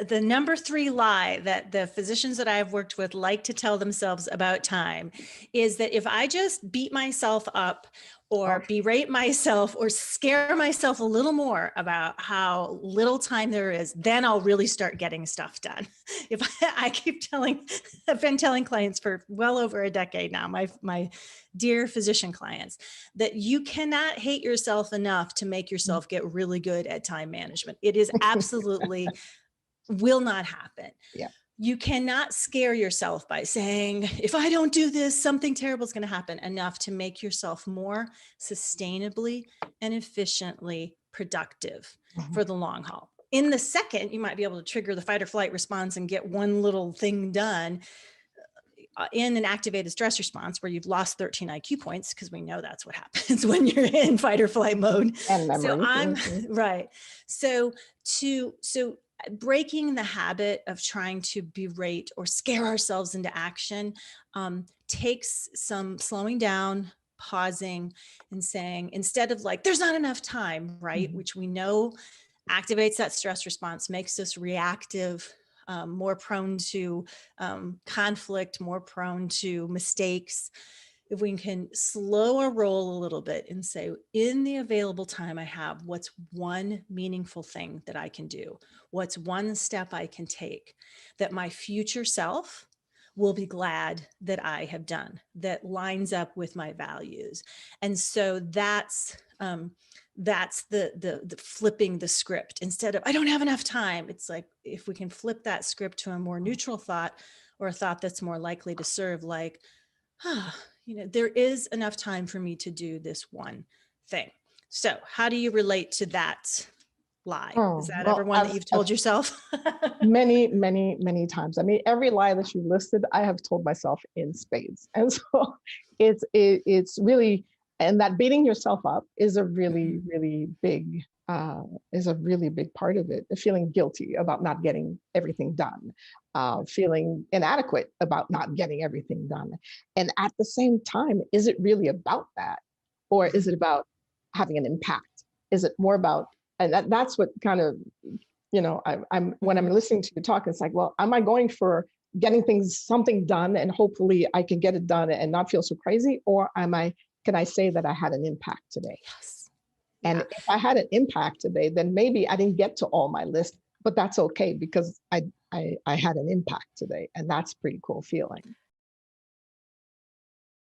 the number three lie that the physicians that I've worked with like to tell themselves about time is that if I just beat myself up or berate myself or scare myself a little more about how little time there is, then I'll really start getting stuff done. If I keep telling, I've been telling clients for well over a decade now, my dear physician clients, that you cannot hate yourself enough to make yourself get really good at time management. It is absolutely will not happen. Yeah. You cannot scare yourself by saying, if I don't do this, something terrible is going to happen, enough to make yourself more sustainably and efficiently productive for the long haul. In the second, you might be able to trigger the fight or flight response and get one little thing done in an activated stress response where you've lost 13 IQ points, because we know that's what happens when you're in fight or flight mode. And memory. So I'm right. So breaking the habit of trying to berate or scare ourselves into action takes some slowing down, pausing, and saying, instead of like, there's not enough time, right? Which we know activates that stress response, makes us reactive, more prone to conflict, more prone to mistakes. If we can slow our roll a little bit and say, in the available time I have, what's one meaningful thing that I can do? What's one step I can take that my future self will be glad that I have done, that lines up with my values? And so that's the flipping the script. Instead of, I don't have enough time, it's like, if we can flip that script to a more neutral thought, or a thought that's more likely to serve, like, there is enough time for me to do this one thing. So how do you relate to that lie? Is that ever one that you've told yourself? Many, many, many times. I mean, every lie that you listed, I have told myself in spades. And so it's really, and that beating yourself up is a really, really big part of it. Feeling guilty about not getting everything done, feeling inadequate about not getting everything done. And at the same time, is it really about that? Or is it about having an impact? Is it more about, and that's what kind of, I'm when I'm listening to you talk, it's like, well, am I going for getting something done and hopefully I can get it done and not feel so crazy? Or can I say that I had an impact today? Yes. And if I had an impact today, then maybe I didn't get to all my list, but that's okay, because I had an impact today, and that's a pretty cool feeling.